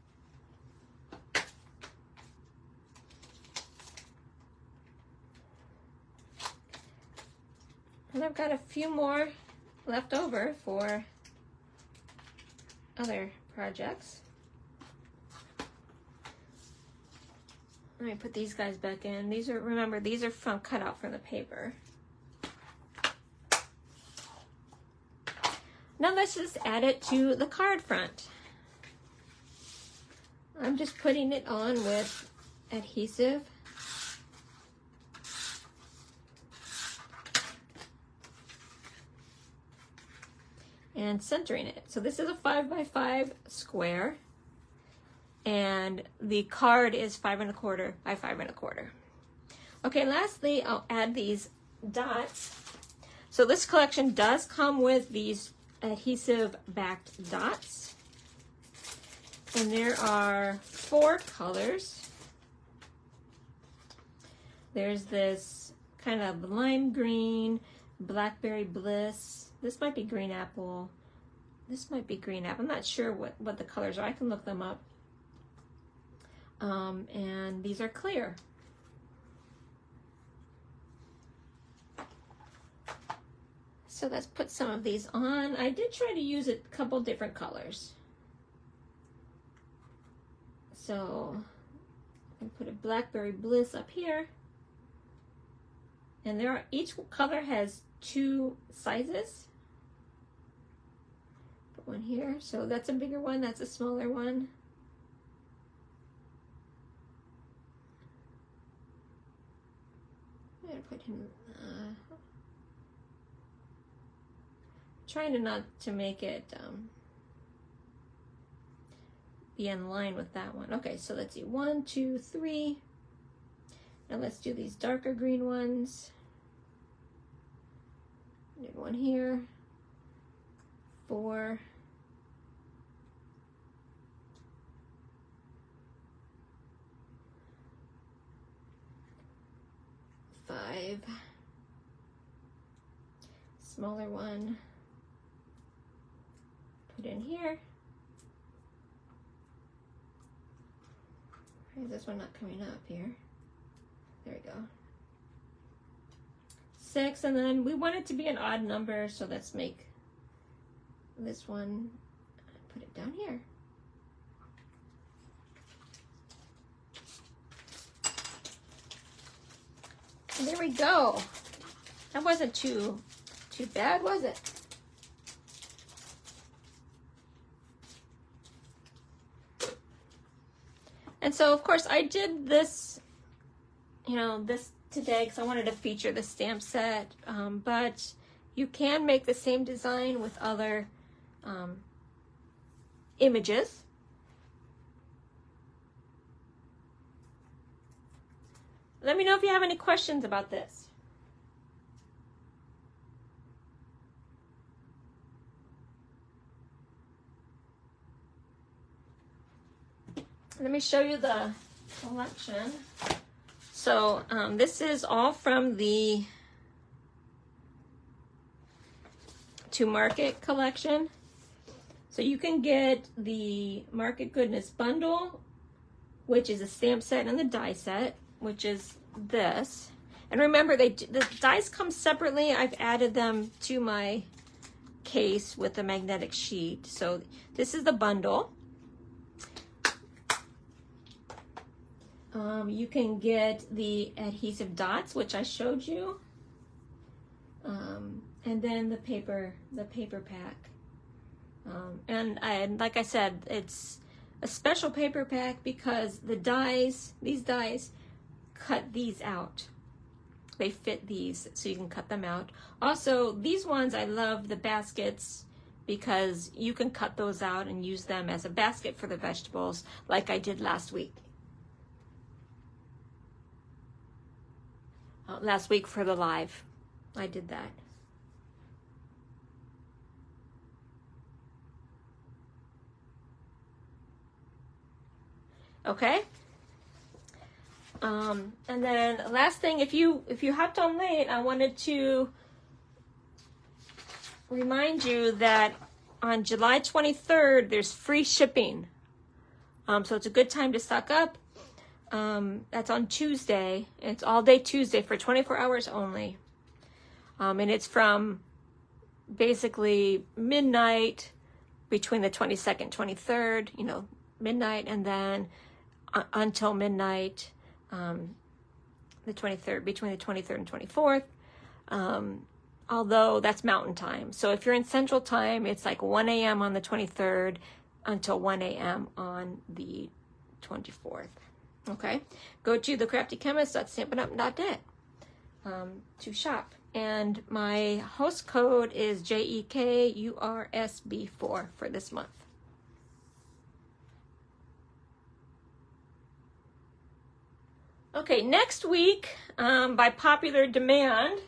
And I've got a few more left over for other projects. Let me put these guys back in. These are, remember, these are from cut out from the paper. Now let's just add it to the card front. I'm just putting it on with adhesive. And centering it. So this is a 5x5 square. And the card is 5 1/4 by 5 1/4. Okay, lastly, I'll add these dots. So this collection does come with these adhesive backed dots, and there are 4 colors. There's this kind of lime green, blackberry bliss. This might be green apple. This might be green apple. I'm not sure what the colors are. I can look them up. And these are clear. So let's put some of these on. I did try to use a couple different colors. So I put a blackberry bliss up here. And each color has 2 sizes. Put one here. So that's a bigger one, that's a smaller one. I'm gonna put him trying to not to make it be in line with that one. Okay, so let's see, 1, 2, 3. Now let's do these darker green ones. Did one here. 4. 5. Smaller one. Put in here. Why is this one not coming up here? There we go. 6, and then we want it to be an odd number, so let's make this one, put it down here. And there we go. That wasn't too bad, was it? And so, of course, I did this, you know, this today because I wanted to feature the stamp set, but you can make the same design with other images. Let me know if you have any questions about this. Let me show you the collection. So this is all from the To Market collection. So you can get the Market Goodness bundle, which is a stamp set, and the die set, which is this. And remember, the dies come separately. I've added them to my case with the magnetic sheet. So this is the bundle. You can get the adhesive dots, which I showed you, and then the paper pack. And like I said, it's a special paper pack because these dies cut these out. They fit these, so you can cut them out. Also, these ones, I love the baskets because you can cut those out and use them as a basket for the vegetables, like I did last week. Last week for the live, I did that. Okay. And then last thing, if you hopped on late, I wanted to remind you that on July 23rd, there's free shipping. So it's a good time to stock up. That's on Tuesday. It's all day Tuesday for 24 hours only. And it's from basically midnight between the 22nd, 23rd, you know, midnight, and then until midnight, the 23rd, between the 23rd and 24th. Although that's mountain time. So if you're in central time, it's like 1 a.m. on the 23rd until 1 a.m. on the 24th. Okay, go to thecraftychemist.stampinup.net to shop. And my host code is JEKURSB4 for this month. Okay, next week, by popular demand,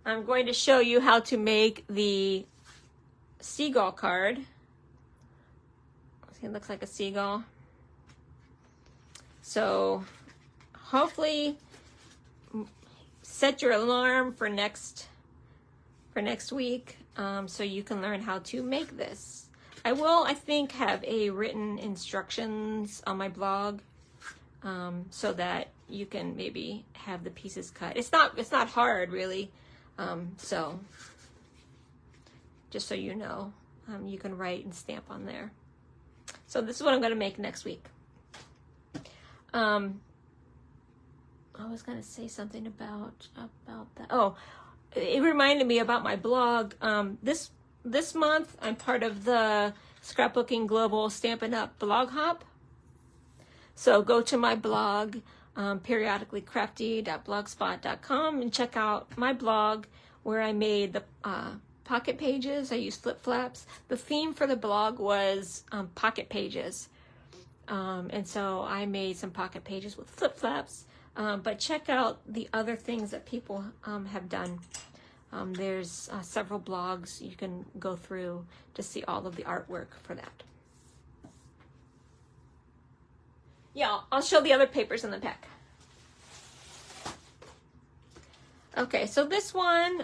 I'm going to show you how to make the seagull card. See, it looks like a seagull. So hopefully set your alarm for next week, so you can learn how to make this. I will, I think, have a written instructions on my blog, so that you can maybe have the pieces cut. It's not hard really. So just so you know, you can write and stamp on there. So this is what I'm going to make next week. I was going to say something about that. Oh, it reminded me about my blog. This month, I'm part of the Scrapbooking Global Stampin' Up! Blog Hop. So go to my blog, periodicallycrafty.blogspot.com, and check out my blog where I made the pocket pages. I used flip flaps. The theme for the blog was pocket pages. And so I made some pocket pages with flip flaps. But check out the other things that people have done. There's several blogs you can go through to see all of the artwork for that. Yeah, I'll show the other papers in the pack. Okay, so this one,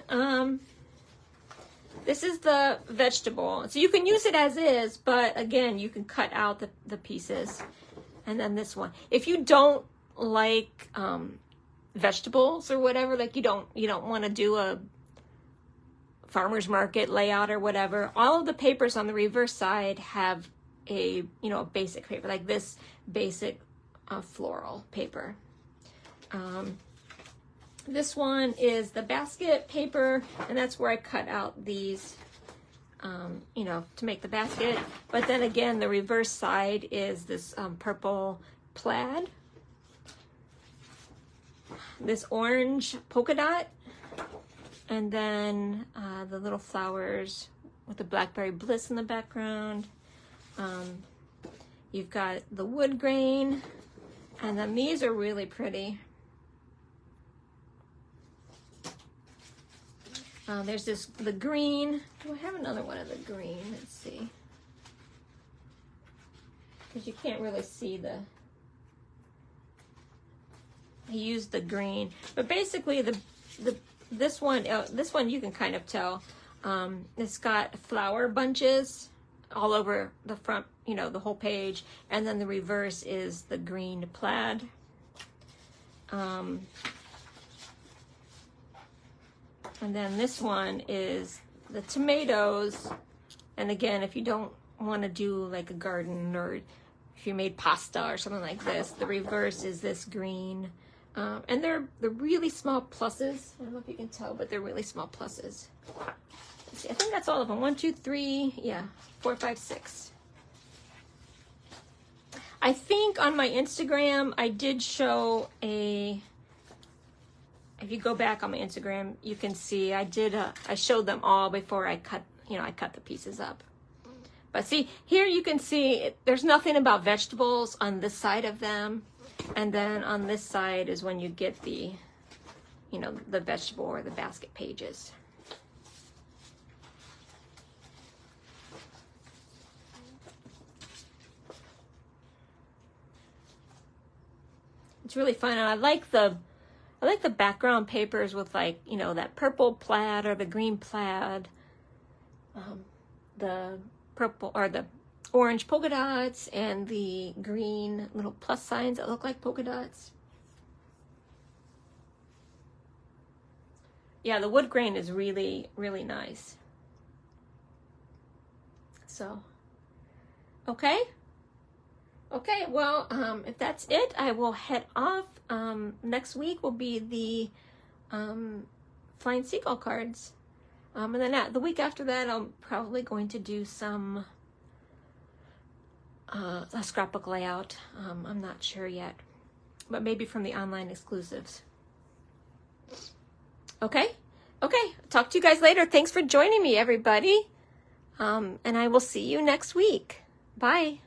this is the vegetable. So you can use it as is, but again, you can cut out the pieces. And then this one. If you don't like vegetables or whatever, like you don't want to do a farmer's market layout or whatever. All of the papers on the reverse side have a, a basic paper, like this basic floral paper. This one is the basket paper, and that's where I cut out these, to make the basket. But then again, the reverse side is this purple plaid, this orange polka dot, and then the little flowers with the blackberry bliss in the background. You've got the wood grain, and then these are really pretty. There's the green. Do I have another one of the green? Let's see. Because you can't really see I used the green, but basically this one you can kind of tell. It's got flower bunches all over the front, the whole page, and then the reverse is the green plaid. And then this one is the tomatoes. And again, if you don't want to do like a garden, or if you made pasta or something like this, the reverse is this green. And they're really small pluses. I don't know if you can tell, but they're really small pluses. Let's see, I think that's all of them. 1, 2, 3, yeah, 4, 5, 6. I think on my Instagram, I did show if you go back on my Instagram, you can see I showed them all before I cut the pieces up. But see, here you can see there's nothing about vegetables on this side of them. And then on this side is when you get the, the vegetable or the basket pages. It's really fun, and I like the background papers with, like, that purple plaid or the green plaid, the purple or the orange polka dots, and the green little plus signs that look like polka dots. Yeah, the wood grain is really, really nice. So, okay. Okay, well, if that's it, I will head off. Next week will be the Flying Seagull cards. And then the week after that, I'm probably going to do some a scrapbook layout. I'm not sure yet, but maybe from the online exclusives. Okay, talk to you guys later. Thanks for joining me, everybody, and I will see you next week. Bye.